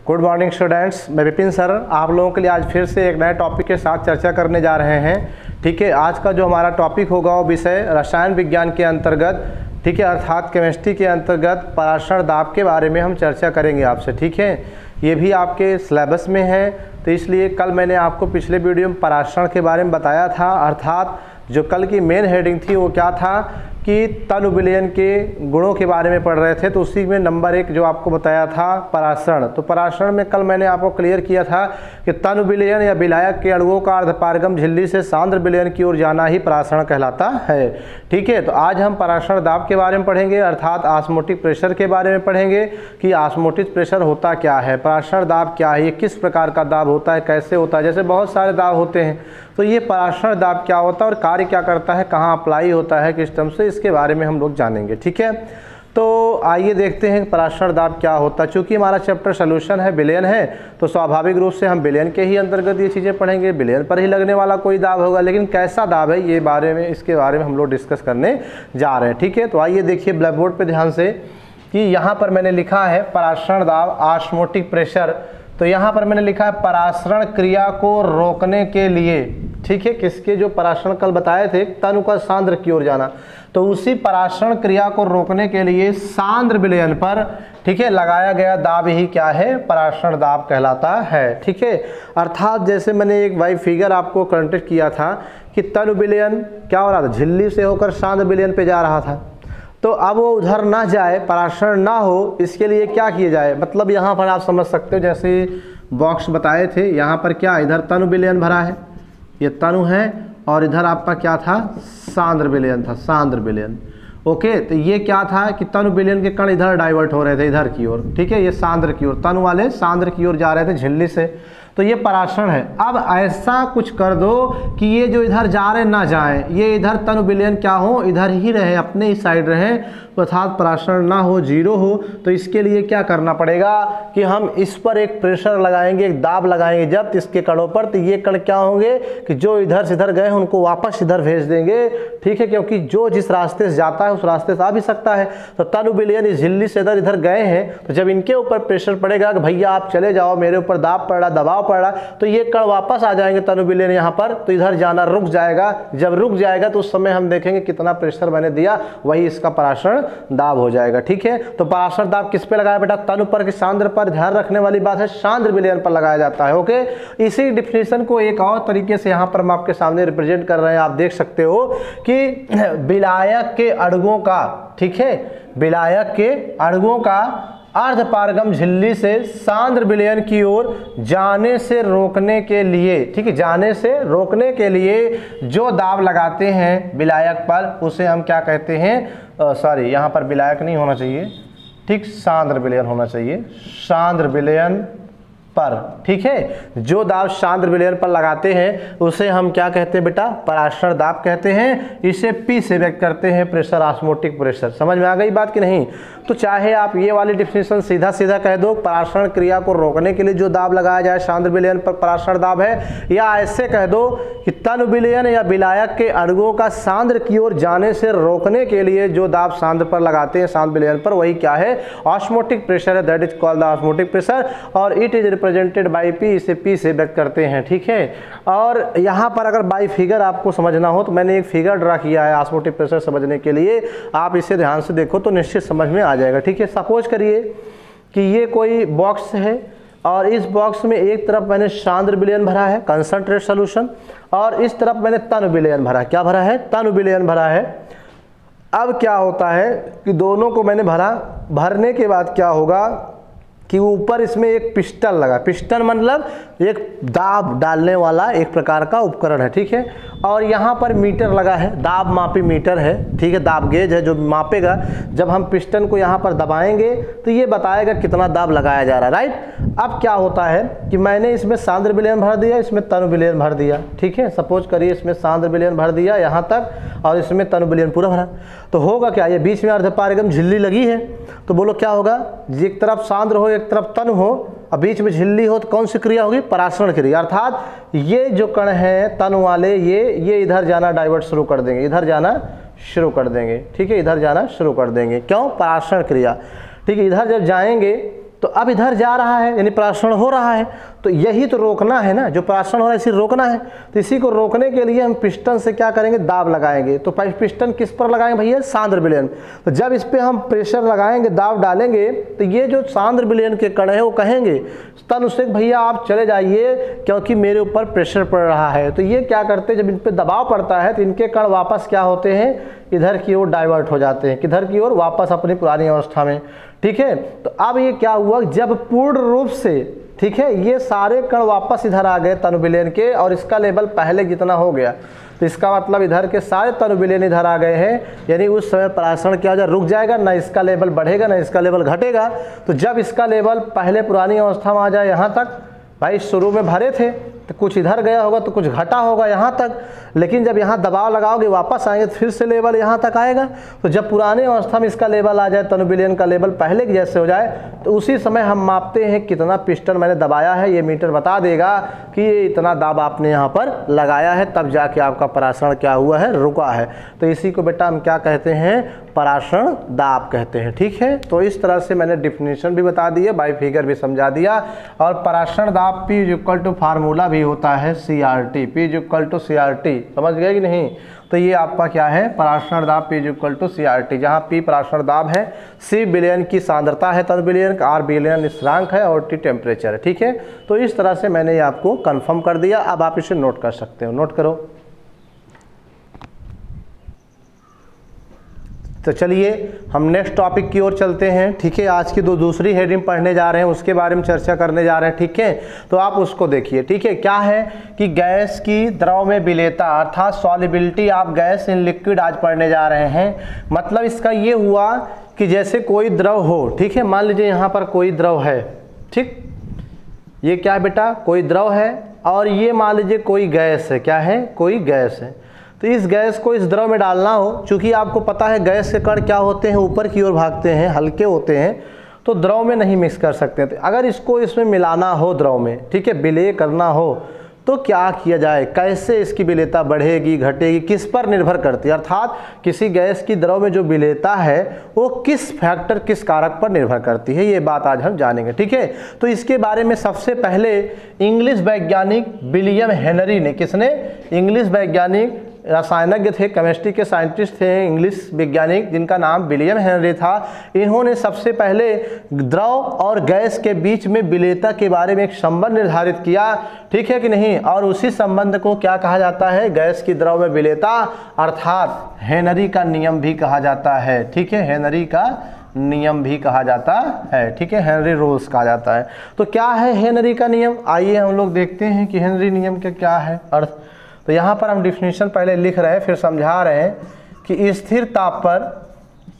Good morning students, मैं Vipin sir आप लोगों के लिए आज फिर से एक नए टॉपिक के साथ चर्चा करने जा रहे हैं। ठीक है, आज का जो हमारा टॉपिक होगा वो विषय रसायन विज्ञान के अंतर्गत, ठीक है, अर्थात केमिस्ट्री के अंतर्गत पराशर दाब के बारे में हम चर्चा करेंगे आपसे। ठीक है, ये भी आपके सिलेबस में है, तो इसलिए कल मैंने आपको पिछले वीडियो में पराशरण के बारे में बताया था। अर्थात जो कल की मेन हेडिंग थी वो क्या था कि तनु विलयन के गुणों के बारे में पढ़ रहे थे, तो उसी में नंबर 1 जो आपको बताया था पराशरण। तो पराशरण में कल मैंने आपको क्लियर किया था कि तनु विलयन या विलायक के अणुओं का अर्धपारगम झिल्ली से सांद्र विलयन की ओर जाना ही पराशरण कहलाता है। ठीक है, तो आज हम पराशरण दाब के बारे में पढ़ेंगे, अर्थात ऑस्मोटिक प्रेशर के बारे में पढ़ेंगे कि ऑस्मोटिक प्रेशर होता क्या है, पराशरण दाब क्या है, ये किस प्रकार का दाब होता है, कैसे होता है। जैसे बहुत सारे दाब होते हैं, तो ये पराशरण दाब क्या होता है और कार्य क्या करता है, कहाँ अप्लाई होता है, किस टर्म से, इसके बारे में हम लोग जानेंगे। ठीक है, तो आइए देखते हैं पराशरण दाब क्या होता है। चूँकि हमारा चैप्टर सोल्यूशन है, विलयन है, तो स्वाभाविक रूप से हम विलयन के ही अंतर्गत ये चीज़ें पढ़ेंगे, विलयन पर ही लगने वाला कोई दाब होगा, लेकिन कैसा दाब है ये बारे में, इसके बारे में हम लोग डिस्कस करने जा रहे हैं। ठीक है, तो आइए देखिए ब्लैक बोर्ड पर ध्यान से कि यहाँ पर मैंने लिखा है पराशरण दाब ऑस्मोटिक प्रेशर। तो यहाँ पर मैंने लिखा है पराशरण क्रिया को रोकने के लिए, ठीक है, किसके, जो पराशरण कल बताए थे, तनु का सांद्र की ओर जाना, तो उसी पराशरण क्रिया को रोकने के लिए सांद्र विलयन पर, ठीक है, लगाया गया दाब ही क्या है, पराशरण दाब कहलाता है। ठीक है, अर्थात जैसे मैंने एक भाई फिगर आपको कंटेक्ट किया था कि तनु विलयन क्या हो रहा था, झिल्ली से होकर सांद्र विलयन पे जा रहा था, तो अब वो उधर ना जाए, पराशरण ना हो, इसके लिए क्या किया जाए। मतलब यहाँ पर आप समझ सकते हो, जैसे बॉक्स बताए थे, यहाँ पर क्या, इधर तनु विलयन भरा है, ये तनु है, और इधर आपका क्या था, सांद्र विलयन था, सांद्र विलयन। ओके, तो ये क्या था कि तनु विलयन के कण इधर डाइवर्ट हो रहे थे, इधर की ओर। ठीक है, ये सांद्र की ओर, तनु वाले सांद्र की ओर जा रहे थे झिल्ली से, तो ये पराशरण है। अब ऐसा कुछ कर दो कि ये जो इधर जा रहे ना जाएं, ये इधर तनु विलयन क्या हो, इधर ही रहे, अपने ही साइड रहे, अर्थात पराशरण ना हो, जीरो हो। तो इसके लिए क्या करना पड़ेगा कि हम इस पर एक प्रेशर लगाएंगे, एक दाब लगाएंगे जब इसके कणों पर, तो ये कण क्या होंगे कि जो इधर से इधर गए हैं उनको वापस इधर भेज देंगे। ठीक है, क्योंकि जो जिस रास्ते से जाता है उस रास्ते से आ भी सकता है। तो तनु विलयन इस झिल्ली से इधर इधर गए हैं, तो जब इनके ऊपर प्रेशर पड़ेगा कि भैया आप चले जाओ, मेरे ऊपर दाब पड़ रहा, दबाव पड़ रहा, तो ये कण वापस आ जाएंगे तनु विलयन यहाँ पर, तो इधर जाना रुक जाएगा। जब रुक जाएगा तो उस समय हम देखेंगे कितना प्रेशर मैंने दिया, वही इसका पराशरण दाब हो जाएगा। ठीक है, तो पराशरण दाब किस पे लगाया बेटा, तनु पर कि सांद्र पर, ध्यान रखने वाली बात है, सांद्र विलयन पर लगाया जाता है। ओके, इसी डिफिनेशन को एक और तरीके से यहाँ पर हम आपके सामने रिप्रेजेंट कर रहे हैं। आप देख सकते हो कि विलायक के अणुओं का, ठीक है, विलायक के अणुओं का अर्धपारगम झिल्ली से सांद्र विलयन की ओर जाने से रोकने के लिए, ठीक है, जाने से रोकने के लिए जो दाब लगाते हैं विलायक पर, उसे हम क्या कहते हैं, सॉरी यहाँ पर विलायक नहीं होना चाहिए, ठीक, सांद्र विलयन होना चाहिए, सांद्र विलयन पर। ठीक है, जो दाब सांद्र विलयन पर लगाते हैं उसे हम क्या कहते हैं बेटा, पराशरण दाब कहते हैं। इसे P से व्यक्त करते हैं, प्रेशर, ऑस्मोटिक प्रेशर। समझ में आ गई बात कि नहीं। तो चाहे आप ये वाली डिफिनेशन सीधा सीधा कह दो, पराशरण क्रिया को रोकने के लिए जो दाब लगाया जाए सांद्र विलयन पर पराशरण दाब है, या ऐसे कह दो कि तनु विलयन या विलायक के अणुओं का सांद्र की ओर जाने से रोकने के लिए जो दाब सांद्र पर लगाते हैं, सांद्र विलयन पर, वही क्या है, ऑस्मोटिक प्रेशर है, that is called the osmotic pressure, और it is represented by P, इसे P से व्यक्त करते हैं। ठीक है, और यहाँ पर अगर बाई फिगर आपको समझना हो तो मैंने एक फिगर ड्रा किया है ऑस्मोटिक प्रेशर समझने के लिए, आप इसे ध्यान से देखो तो निश्चित समझ में आ जाएगा। ठीक है, सपोज करिए कि ये कोई बॉक्स है, और इस बॉक्स में एक तरफ मैंने सांद्र विलयन भरा है, कंसंट्रेट सॉल्यूशन, और इस तरफ मैंने तनु विलयन भरा, क्या भरा है, तनु विलयन भरा है। अब क्या होता है कि दोनों को मैंने भरा, भरने के बाद क्या होगा कि ऊपर इसमें एक पिस्टन लगा, पिस्टन मतलब एक दाब डालने वाला एक प्रकार का उपकरण है। ठीक है, और यहाँ पर मीटर लगा है, दाब मापी मीटर है, ठीक है, दाब गेज है जो मापेगा। जब हम पिस्टन को यहाँ पर दबाएंगे तो ये बताएगा कितना दाब लगाया जा रहा है, राइट। अब क्या होता है कि मैंने इसमें सांद्र विलयन भर दिया, इसमें तनु विलयन भर दिया। ठीक है, सपोज करिए इसमें सांद्र विलयन भर दिया यहाँ तक, और इसमें तनु विलयन पूरा भरा, तो होगा क्या, ये बीच में अर्धपारगम झिल्ली लगी है, तो बोलो क्या होगा, एक तरफ सांद्र हो एक तरफ तनु हो, अब बीच में झिल्ली हो, तो कौन सी क्रिया होगी, पराशरण क्रिया। अर्थात ये जो कण हैं तनु वाले, ये इधर जाना डाइवर्ट शुरू कर देंगे, इधर जाना शुरू कर देंगे। ठीक है, इधर जाना शुरू कर देंगे, क्यों, पराशरण क्रिया। ठीक है, इधर जब जाएंगे तो अब इधर जा रहा है यानी पराक्षण हो रहा है, तो यही तो रोकना है ना, जो पराक्षण हो रहा है इसी रोकना है। तो इसी को रोकने के लिए हम पिस्टन से क्या करेंगे, दाब लगाएंगे। तो पिस्टन किस पर लगाएंगे भैया, सांद्र विलयन। तो जब इस पर हम प्रेशर लगाएंगे, दाब डालेंगे, तो ये जो सांद्र विलयन के कण है वो कहेंगे तनुशेख भैया आप चले जाइए क्योंकि मेरे ऊपर प्रेशर पड़ रहा है। तो ये क्या करते हैं, जब इन पर दबाव पड़ता है तो इनके कण वापस क्या होते हैं, इधर की ओर डाइवर्ट हो जाते हैं, किधर की ओर, वापस अपनी पुरानी अवस्था में। ठीक है, तो अब ये क्या हुआ, जब पूर्ण रूप से, ठीक है, ये सारे कण वापस इधर आ गए तनु विलयन के, और इसका लेवल पहले जितना हो गया, तो इसका मतलब इधर के सारे तनु विलयन इधर आ गए हैं, यानी उस समय पराक्षण क्या हो जाए, रुक जाएगा, ना इसका लेवल बढ़ेगा ना इसका लेवल घटेगा। तो जब इसका लेवल पहले पुरानी अवस्था में आ जाए, यहाँ तक भाई शुरू में भरे थे तो कुछ इधर गया होगा तो कुछ घटा होगा यहाँ तक, लेकिन जब यहाँ दबाव लगाओगे वापस आएंगे तो फिर से लेवल यहाँ तक आएगा। तो जब पुरानी अवस्था में इसका लेवल आ जाए, तनु विलयन का लेवल पहले के जैसे हो जाए, तो उसी समय हम मापते हैं कितना पिस्टन मैंने दबाया है। ये मीटर बता देगा कि ये इतना दाब आपने यहाँ पर लगाया है, तब जाके आपका पराक्षण क्या हुआ है, रुका है। तो इसी को बेटा हम क्या कहते हैं, पराक्षण दाब कहते हैं। ठीक है, तो इस तरह से मैंने डिफिनीशन भी बता दी है, बाई फिगर भी समझा दिया। और पराक्षण दाब P इक्वल टू फार्मूला भी होता है CRT, P equal to CRT, समझ गए कि नहीं। तो ये आपका क्या है, पराक्षण दाब P इक्वल टू CRT, जहाँ P पराक्षण दाब है, C विलयन की सांद्रता है तनु विलयन का, R विलयन स्थिरांक है और T टेम्परेचर है। ठीक है, तो इस तरह से मैंने ये आपको कंफर्म कर दिया। अब आप इसे नोट कर सकते हो, नोट करो। तो चलिए हम नेक्स्ट टॉपिक की ओर चलते हैं। ठीक है, आज की दूसरी हेडिंग पढ़ने जा रहे हैं, उसके बारे में चर्चा करने जा रहे हैं। ठीक है, तो आप उसको देखिए। ठीक है, क्या है कि गैस की द्रव में विलेयता अर्थात solubility of gas in liquid आज पढ़ने जा रहे हैं। मतलब इसका ये हुआ कि जैसे कोई द्रव हो, ठीक है, मान लीजिए यहाँ पर कोई द्रव है, ठीक, ये क्या है बेटा, कोई द्रव है, और ये मान लीजिए कोई गैस है, क्या है, कोई गैस है। तो इस गैस को इस द्रव में डालना हो, चूंकि आपको पता है गैस के कण क्या होते हैं, ऊपर की ओर भागते हैं, हल्के होते हैं, तो द्रव में नहीं मिक्स कर सकते थे। अगर इसको इसमें मिलाना हो द्रव में, ठीक है, विलेय करना हो, तो क्या किया जाए, कैसे इसकी विलेयता बढ़ेगी घटेगी, किस पर निर्भर करती है, अर्थात किसी गैस की द्रव में जो विलेयता है वो किस फैक्टर, किस कारक पर निर्भर करती है, ये बात आज हम जानेंगे। ठीक है, तो इसके बारे में सबसे पहले इंग्लिश वैज्ञानिक विलियम हेनरी ने, किसने, इंग्लिश वैज्ञानिक रसायनज्ञ थे, केमिस्ट्री के साइंटिस्ट थे, इंग्लिश वैज्ञानिक जिनका नाम विलियम हेनरी था। इन्होंने सबसे पहले द्रव और गैस के बीच में विलेयता के बारे में एक संबंध निर्धारित किया, ठीक है कि नहीं, और उसी संबंध को क्या कहा जाता है, गैस की द्रव में विलेयता अर्थात हेनरी का नियम भी कहा जाता है। ठीक है, हेनरी का नियम भी कहा जाता है। ठीक है, हेनरी रूल्स कहा जाता है। तो क्या है हेनरी का नियम, आइए हम लोग देखते हैं कि हेनरी नियम का क्या है अर्थ। तो यहाँ पर हम डिफिनीशन पहले लिख रहे हैं फिर समझा रहे हैं कि स्थिर ताप पर,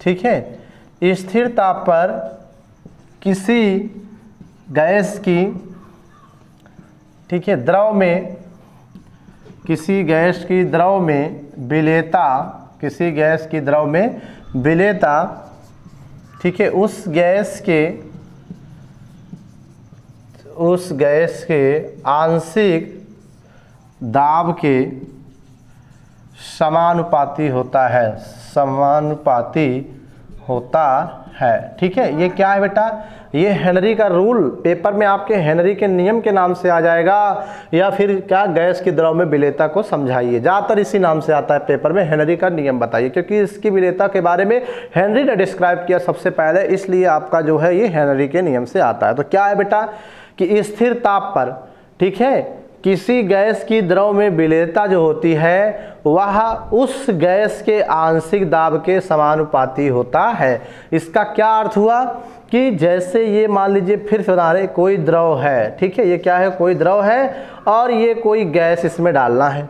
ठीक है, स्थिर ताप पर किसी गैस की, ठीक है, द्रव में, किसी गैस की द्रव में विलेयता, किसी गैस की द्रव में विलेयता, ठीक है, उस गैस के आंशिक दाब के समानुपाती होता है, समानुपाती होता है। ठीक है, ये क्या है बेटा, ये हेनरी का रूल, पेपर में आपके हेनरी के नियम के नाम से आ जाएगा, या फिर क्या, गैस की द्रव में विलेयता को समझाइए, ज़्यादातर इसी नाम से आता है पेपर में, हेनरी का नियम बताइए, क्योंकि इसकी विलेयता के बारे में हेनरी ने डिस्क्राइब किया सबसे पहले, इसलिए आपका जो है ये हेनरी के नियम से आता है। तो क्या है बेटा कि स्थिर ताप पर, ठीक है, किसी गैस की द्रव में विलेयता जो होती है वह उस गैस के आंशिक दाब के समानुपाती होता है। इसका क्या अर्थ हुआ कि जैसे ये मान लीजिए, फिर से बता रहे, कोई द्रव है, ठीक है, ये क्या है, कोई द्रव है, और ये कोई गैस इसमें डालना है,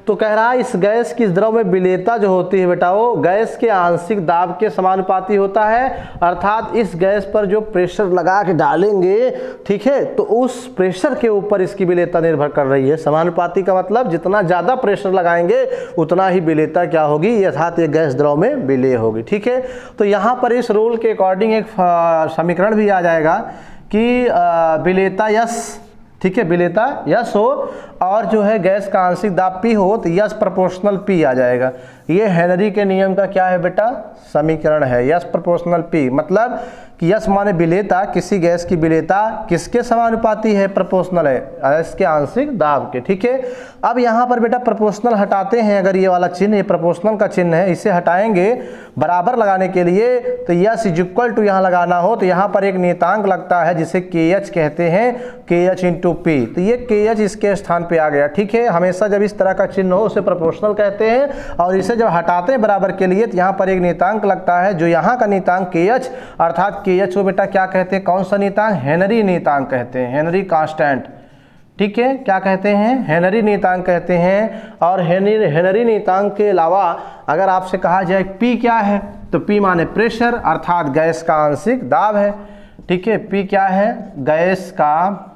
तो कह रहा है इस गैस की द्रव में विलेयता जो होती है बेटा वो गैस के आंशिक दाब के समानुपाती होता है, अर्थात इस गैस पर जो प्रेशर लगा के डालेंगे, ठीक है, तो उस प्रेशर के ऊपर इसकी विलेयता निर्भर कर रही है। समानुपाती का मतलब जितना ज़्यादा प्रेशर लगाएंगे उतना ही विलेयता क्या होगी, अर्थात ये गैस द्रव में विलेय होगी। ठीक है, तो यहाँ पर इस रूल के अकॉर्डिंग एक समीकरण भी आ जाएगा कि विलेयता यस, ठीक है, विलेयता यस हो और जो है गैस का आंशिक दाब P हो, तो यस प्रोपोर्शनल P आ जाएगा। ये हेनरी के नियम का क्या है बेटा, समीकरण है, यस प्रोपोर्शनल P, मतलब कि यस माने विलेयता, किसी गैस की विलेयता किसके समानुपाती है, प्रोपोर्शनल है इसके आंशिक दाब के। ठीक है, अब यहाँ पर बेटा प्रोपोर्शनल हटाते हैं, अगर ये वाला चिन्ह, ये प्रोपोर्शनल का चिन्ह है, इसे हटाएंगे बराबर लगाने के लिए, तो यस इज इक्वल टू यहाँ लगाना हो तो यहाँ पर एक नियतांक लगता है जिसे KH कहते हैं, KH इंटू P, तो ये KH इसके स्थान पे आ गया। ठीक है, हमेशा जब इस तरह का चिन्ह हो उसे प्रोपोर्शनल कहते हैं, और इसे जब हटाते हैं बराबर के लिए तो यहाँ पर एक नियतांक लगता है, जो यहाँ का नियतांक KH, अर्थात KH को बेटा क्या कहते हैं, कौन सा नियतांक, हेनरी नियतांक कहते हैं, हेनरी कांस्टेंट। ठीक है, क्या कहते हैं, हेनरी नियतांक कहते हैं। और हेनरी नियतांक के अलावा अगर आपसे कहा जाए P क्या है, तो P माने प्रेशर, अर्थात गैस का आंशिक दाब है। ठीक है, P क्या है, गैस का,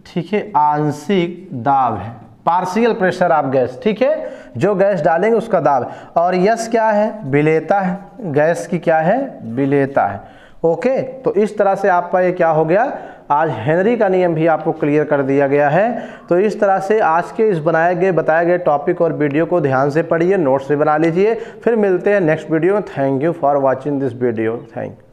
ठीक है, आंशिक दाब है, पार्शियल प्रेशर ऑफ गैस। ठीक है, जो गैस डालेंगे उसका दाब। और यस क्या है, विलेयता है, गैस की क्या है, विलेयता है। ओके, तो इस तरह से आपका ये क्या हो गया, आज हेनरी का नियम भी आपको क्लियर कर दिया गया है। तो इस तरह से आज के इस बताए गए टॉपिक और वीडियो को ध्यान से पढ़िए, नोट्स से बना लीजिए, फिर मिलते हैं नेक्स्ट वीडियो में। Thank you for watching this video, thank you.